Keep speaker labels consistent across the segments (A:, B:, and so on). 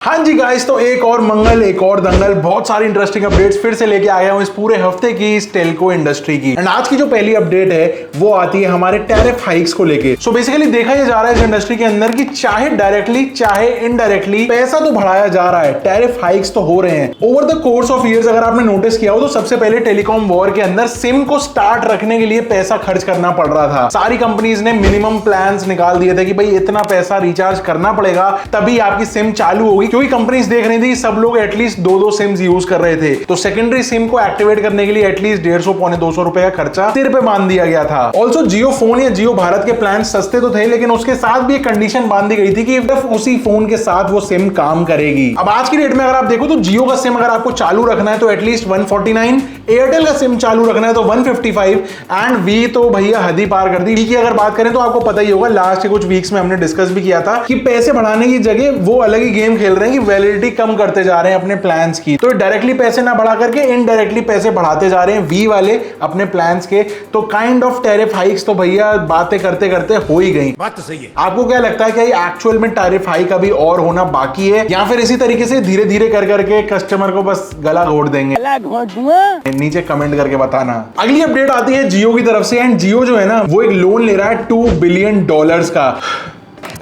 A: हाँ जी गाइस, तो एक और मंगल एक और दंगल, बहुत सारी इंटरेस्टिंग अपडेट्स फिर से लेके आया हूं इस पूरे हफ्ते की इस टेलको इंडस्ट्री की। एंड आज की जो पहली अपडेट है वो आती है हमारे टैरिफ हाइक्स को लेके। सो बेसिकली देखा ये जा रहा है इस इंडस्ट्री के अंदर कि चाहे डायरेक्टली चाहे इनडायरेक्टली पैसा तो बढ़ाया जा रहा है, टैरिफ हाइक्स तो हो रहे हैं over the course of years. अगर आपने नोटिस किया हो तो सबसे पहले टेलीकॉम वॉर के अंदर सिम को स्टार्ट रखने के लिए पैसा खर्च करना पड़ रहा था। सारी कंपनीज ने मिनिमम प्लान्स निकाल दिए थे कि भाई इतना पैसा रिचार्ज करना पड़ेगा तभी आपकी सिम चालू होगी, क्योंकि कंपनीज देख रही थी सब लोग एटलीस्ट दो सिम्स यूज कर रहे थे। तो सेकेंडरी सिम को एक्टिवेट करने के लिए एटलीस्ट 150 पौने 200 रुपए का खर्चा सिर पे बांध दिया गया था। ऑल्सो जियो फोन या जियो भारत के प्लान सस्ते तो थे, लेकिन उसके साथ भी एक कंडीशन बांधी गई थी कि सिर्फ उसी फोन के साथ वो सिम काम करेगी। अब आज की डेट में अगर आप देखो तो जियो का सिम अगर आपको चालू रखना है तो एटलीस्ट 149, एयरटेल का सिम चालू रखना है तो 155 एंड वी तो भैया हद ही पार कर दी। वी की अगर बात करें तो आपको पता ही होगा, लास्ट के कुछ वीक्स में हमने डिस्कस भी किया था कि पैसे बढ़ाने की जगह वो अलग ही गेम खेल रहे हैं कि वैलिडिटी कम करते जा रहे हैं अपने प्लान्स की। तो डायरेक्टली पैसे ना बढ़ा करके इनडायरेक्टली पैसे बढ़ाते जा रहे हैं वी वाले अपने प्लान्स के। तो काइंड ऑफ टैरिफ हाइक्स तो भैया बातें करते करते हो ही गई। बात तो सही है। आपको क्या लगता है कि एक्चुअल में टैरिफ हाइक अभी और होना बाकी है या फिर इसी तरीके से धीरे धीरे कर करके कस्टमर को बस गला घोट देंगे? नीचे कमेंट करके बताना। अगली अपडेट आती है जियो की तरफ से। एंड जियो जो है ना वो एक लोन ले रहा है $2 बिलियन का।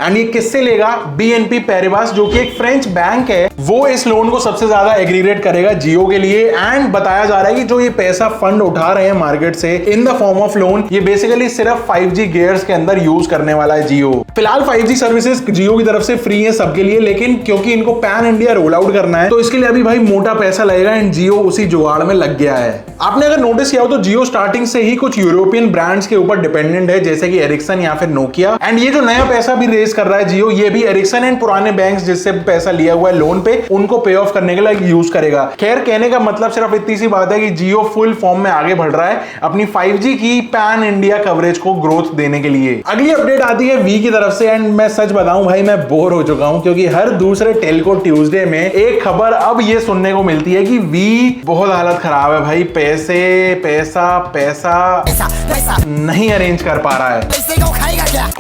A: एंड ये किससे लेगा? BNP पैरिबास जो कि एक फ्रेंच बैंक है, वो इस लोन को सबसे ज्यादा एग्रीगेट करेगा जियो के लिए। एंड बताया जा रहा है कि जो ये पैसा फंड उठा रहे हैं मार्केट से in the form of loan, ये बेसिकली सिर्फ 5G गियर्स के अंदर यूज करने वाला है जियो। फिलहाल 5G सर्विसेज जियो की तरफ से फ्री है सबके लिए, लेकिन क्योंकि इनको पैन इंडिया रोल आउट करना है तो इसके लिए अभी भाई मोटा पैसा लगेगा। एंड जियो उसी जुगाड़ में लग गया है। आपने अगर नोटिस किया हो तो जियो स्टार्टिंग से ही कुछ यूरोपियन ब्रांड्स के ऊपर डिपेंडेंट है, जैसे कि एरिक्सन या फिर नोकिया। एंड ये जो नया पैसा भी रेज कर रहा है जियो, ये भी एरिक्सन एंड पुराने बैंक्स जिससे पैसा लिया हुआ है लोन पे उनको पे ऑफ करने के लिए यूज करेगा। खैर कहने का मतलब सिर्फ इतनी सी बात है कि जियो फुल फॉर्म में आगे बढ़ रहा है अपनी 5G की पैन इंडिया कवरेज को ग्रोथ देने के लिए। अगली अपडेट आती है वी की तरफ से। एंड मैं सच बताऊं भाई, मैं बोर हो चुका हूं क्योंकि हर दूसरे टेलको ट्यूसडे में एक खबर अब ये सुनने को मिलती है कि वी बहुत हालत खराब है भाई, पैसा नहीं अरेंज कर पा रहा है।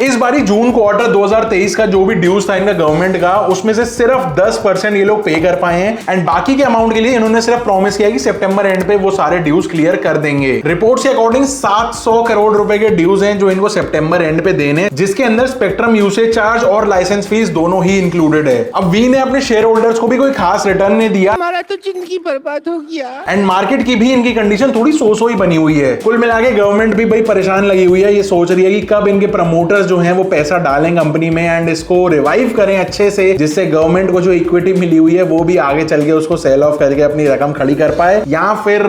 A: इस बारी जून क्वार्टर 2023 का जो भी ड्यूज था इनका गवर्नमेंट का, उसमें से सिर्फ 10% ये लोग पे कर पाए हैं। एंड बाकी के अमाउंट के लिए इन्होंने सिर्फ प्रॉमिस किया कि सितंबर एंड पे वो सारे ड्यूज क्लियर कर देंगे। रिपोर्ट्स के अकॉर्डिंग 700 करोड़ रुपए के ड्यूज हैं जो इनको सितंबर एंड पे देने, जिसके अंदर स्पेक्ट्रम यूसेज चार्ज और लाइसेंस फीस दोनों ही इंक्लूडेड है। अब वी ने अपने शेयर होल्डर्स को भी कोई खास रिटर्न नहीं दिया,
B: हमारा तो जिंदगी बर्बाद हो गया।
A: एंड मार्केट की भी इनकी कंडीशन थोड़ी सो ही बनी हुई है। कुल मिला के गवर्नमेंट भी भाई परेशान लगी हुई है, ये सोच रही है कि कब इनके प्रमोटर्स जो हैं वो पैसा डालें कंपनी में एंड इसको रिवाइव करें अच्छे से, जिससे गवर्नमेंट को जो इक्विटी मिली हुई है वो भी आगे चल के उसको सेल ऑफ करके अपनी रकम खड़ी कर पाए। या फिर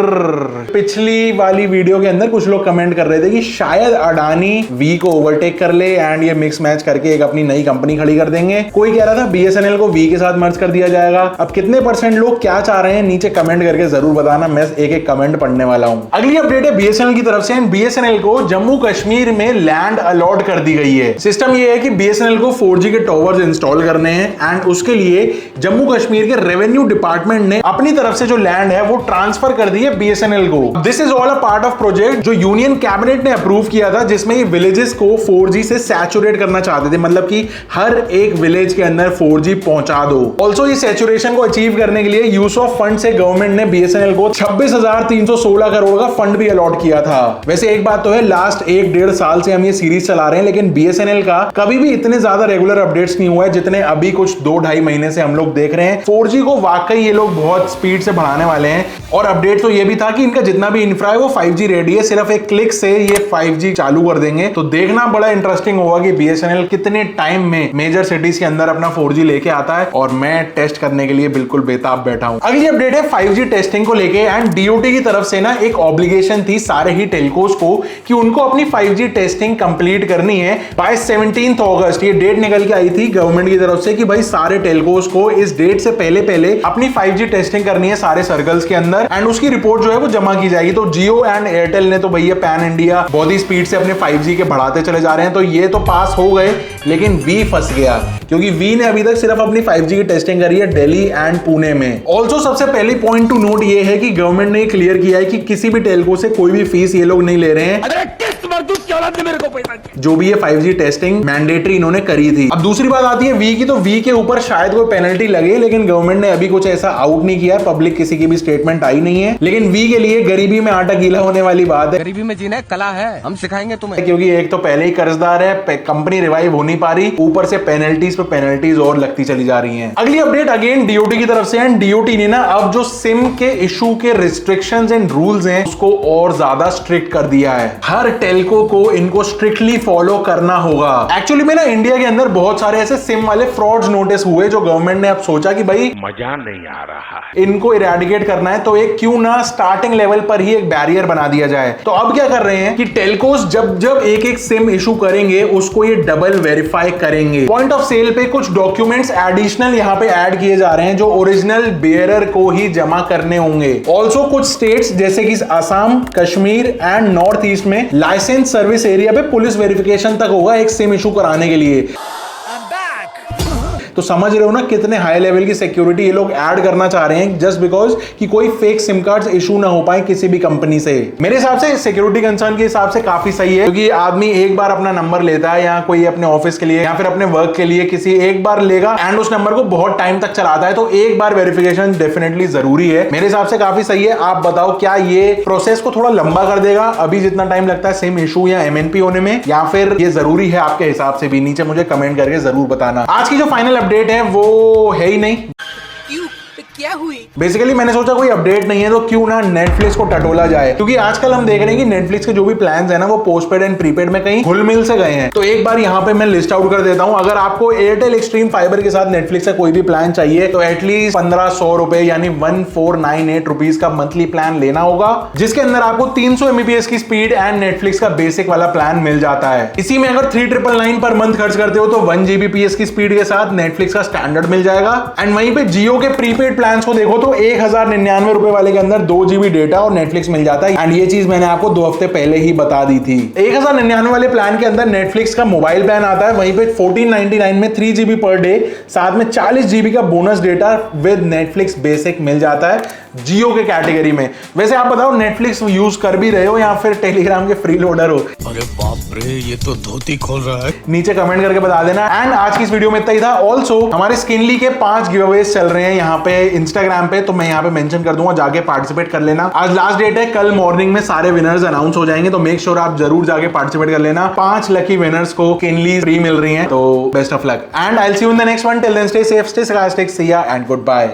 A: पिछली वाली वीडियो के अंदर कुछ लोग कमेंट कर रहे थे कि शायद अडानी वी को ओवरटेक कर ले एंड ये मिक्स मैच करके एक अपनी नई कंपनी खड़ी कर देंगे। कोई कह रहा था BSNL को वी के साथ मर्ज कर दिया जाएगा। अब कितने % लोग क्या चाह रहे हैं नीचे कमेंट करके जरूर बताना, मैं एक एक कमेंट पढ़ने वाला हूं। अगली अपडेट है BSNL की तरफ से। BSNL को जम्मू कश्मीर में लैंड अलॉट कर दी गई है। सिस्टम ये है कि BSNL को 4G के टॉवर्स इंस्टॉल करने हैं एंड उसके लिए जम्मू कश्मीर के रेवेन्यू डिपार्टमेंट ने अपनी तरफ से जो लैंड है वो ट्रांसफर कर दी है BSNL को। This is all a part of project जो यूनियन कैबिनेट ने अप्रूव किया था, जिसमें ये विलेजेस को 4G से सैचुरेट करना चाहते थे, मतलब कि हर एक विलेज के अंदर 4G पहुंचा दो। ऑल्सो ये सैचुरेशन को अचीव करने के लिए यूज ऑफ फंड से गवर्नमेंट ने BSNL को 26,316 करोड़ का फंड भी अलॉट किया था। वैसे एक बात तो है, लास्ट 1-1.5 साल से हम ये सीरीज चला रहे हैं, लेकिन BSNL का कभी भी इतने ज्यादा रेगुलर अपडेट्स नहीं हुआ है जितने अभी कुछ 2-2.5 महीने से हम लोग देख रहे हैं। 4G को वाकई ये लोग बहुत स्पीड से बढ़ाने वाले हैं। और अपडेट तो ये भी था कि इनका जितना भी इंफ्रा है वो 5G रेडी है, सिर्फ एक क्लिक से ये 5G चालू कर देंगे। तो देखना बड़ा इंटरेस्टिंग होगा कि BSNL कितने टाइम में मेजर सिटीज के अंदर अपना 4G लेके आता है, और मैं टेस्ट करने के लिए बिल्कुल बेताब बैठा हूं। अगली अपडेट है 5G टेस्टिंग को लेके। एंड DOT की तरफ से ना एक ऑब्लिगेशन थी सारे ही टेलकोस को कि उनको अपनी 5G टेस्टिंग कंप्लीट करनी है बाय 17 अगस्त। ये डेट निकल के आई थी गवर्नमेंट की तरफ से कि भाई सारे टेलकोस को इस डेट से पहले अपनी 5G टेस्टिंग करनी है सारे सर्कल्स के अंदर, एंड उसकी रिपोर्ट जो है वो जमा की जाएगी। तो जियो एंड एयरटेल ने तो भैया पैन इंडिया बहुत ही स्पीड से अपने 5G के बढ़ाते चले जा रहे हैं, तो ये तो पास हो गए, लेकिन वी फंस गया क्योंकि वी ने अभी तक सिर्फ अपनी 5G की टेस्टिंग करी है दिल्ली एंड पुणे में। ऑल्सो सबसे पहली पॉइंट टू नोट ये है कि गवर्नमेंट ने क्लियर किया है कि किसी भी टेलको से कोई भी फीस ये लोग नहीं ले रहे हैं।
B: मेरे को पैसा
A: जो भी ये 5G टेस्टिंग मैंडेटरी इन्होंने करी थी। अब दूसरी बात आती है वी की, तो वी के ऊपर शायद कोई पेनल्टी लगे, लेकिन गवर्नमेंट ने अभी कुछ ऐसा आउट नहीं किया है, पब्लिक किसी की भी स्टेटमेंट आई नहीं है। लेकिन वी के लिए गरीबी में आटा गीला होने वाली बात है।
C: गरीबी में जीना कला है, हम सिखाएंगे तुम्हें।
A: क्योंकि एक तो पहले ही कर्जदार है, कंपनी रिवाइव हो नहीं पा रही, ऊपर से पेनल्टीज पे पेनल्टीज और लगती चली जा रही हैं। अगली अपडेट अगेन डीओटी की तरफ से है। डीओटी ने ना अब जो सिम के इशू के रिस्ट्रिक्शंस एंड रूल्स हैं उसको और ज्यादा स्ट्रिक्ट कर दिया है। हर टेल्को को इनको स्ट्रिक्टली फॉलो करना होगा। एक्चुअली में ना इंडिया के अंदर बहुत सारे ऐसे सिम वाले फ्रॉड्स नोटिस हुए, जो गवर्नमेंट ने अब सोचा कि भाई
D: मजा नहीं आ रहा,
A: इनको इरेडिकेट करना है, तो एक क्यों ना स्टार्टिंग लेवल पर ही एक बैरियर बना दिया जाए। तो अब क्या कर रहे हैं कि टेलकोस जब जब एक एक सिम इशू करेंगे उसको ये डबल वेरीफाई करेंगे। पॉइंट ऑफ सेल पे कुछ डॉक्यूमेंट्स एडिशनल यहाँ पे ऐड किए जा रहे हैं, जो ओरिजिनल बेयरर को ही जमा करने होंगे। ऑल्सो कुछ स्टेट्स जैसे कि Assam, Kashmir and north east में लाइसेंस सर्विस एरिया पे पुलिस वेरिफिकेशन तक होगा एक सिम इशू कराने के लिए। तो समझ रहे हो ना कितने हाई लेवल की सिक्योरिटी ये लोग ऐड करना चाह रहे हैं, जस्ट बिकॉज कि कोई फेक सिम कार्ड्स इशू ना हो पाए किसी भी कंपनी से। मेरे हिसाब से सिक्योरिटी कंसर्न के हिसाब से काफी सही है, क्योंकि आदमी एक बार अपना नंबर लेता है, या कोई अपने ऑफिस के लिए या फिर अपने वर्क के लिए किसी एक बार लेगा एंड उस नंबर को बहुत टाइम तक चलाता है, तो एक बार वेरिफिकेशन डेफिनेटली जरूरी है। मेरे हिसाब से काफी सही है। आप बताओ क्या ये प्रोसेस को थोड़ा लंबा कर देगा अभी जितना टाइम लगता है सिम इशू या एमएनपी होने में, या फिर ये जरूरी है आपके हिसाब से भी? नीचे मुझे कमेंट करके जरूर बताना। आज की जो फाइनल अपडेट है वो है ही नहीं।
B: क्यों? क्या हुई?
A: बेसिकली मैंने सोचा कोई अपडेट नहीं है तो क्यों ना नेटफ्लिक्स को टटोला जाए, क्योंकि आजकल हम देख रहे हैं कि नेटफ्लिक्स के जो भी प्लान्स है ना वो पोस्टपेड एंड प्रीपेड में कहीं घुल-मिल से गए हैं। तो एक बार यहाँ पे मैं लिस्ट आउट कर देता हूं। अगर आपको एयरटेल एक्सट्रीम फाइबर के साथ नेटफ्लिक्स का कोई भी प्लान चाहिए तो एटलीस्ट 1500 रुपए यानी 1498 रुपीज का मंथली प्लान लेना होगा, जिसके अंदर आपको 300 MBPS की स्पीड एंड नेटफ्लिक्स का बेसिक वाला प्लान मिल जाता है। इसी में अगर 3999 पर मंथ खर्च करते हो तो 1 Gbps की स्पीड के साथ नेटफ्लिक्स का स्टैंडर्ड मिल जाएगा। एंड वहीं पे जियो के प्रीपेड प्लान को देखो तो 1099 रुपए वाले के अंदर 2 GB डेटा और नेटफ्लिक्स मिल जाता है। एंड ये चीज मैंने आपको 2 हफ्ते पहले ही बता दी थी। 1099 वाले प्लान के अंदर नेटफ्लिक्स का मोबाइल प्लान आता है, वहीं पे 1499 में 3 GB पर डे साथ में 40 GB का bonus data with Netflix basic मिल जाता है जियो के कैटेगरी में। वैसे आप बताओ नेटफ्लिक्स यूज कर भी रहे हो या फिर टेलीग्राम के फ्री लोडर हो?
C: अरे बाप रे, ये तो धोती खोल रहा है।
A: नीचे कमेंट करके बता देना। एंड आज की इस वीडियो में इतना ही था। ऑल्सो हमारे स्किनली के 5 गिवअवेज चल रहे हैं यहाँ पे इंस्टाग्राम पे, तो मैं यहाँ पे मेंशन कर दूंगा, जाके पार्टिसिपेट कर लेना। आज लास्ट डेट है, कल मॉर्निंग में सारे विनर्स अनाउंस हो जाएंगे, तो मेक श्योर आप जरूर जाके पार्टिसिपेट कर लेना। 5 लकी विनर्स को स्किनली फ्री मिल रही है, तो best of luck and I will see you in the next one. Till then stay safe, stay secure, see ya and good bye.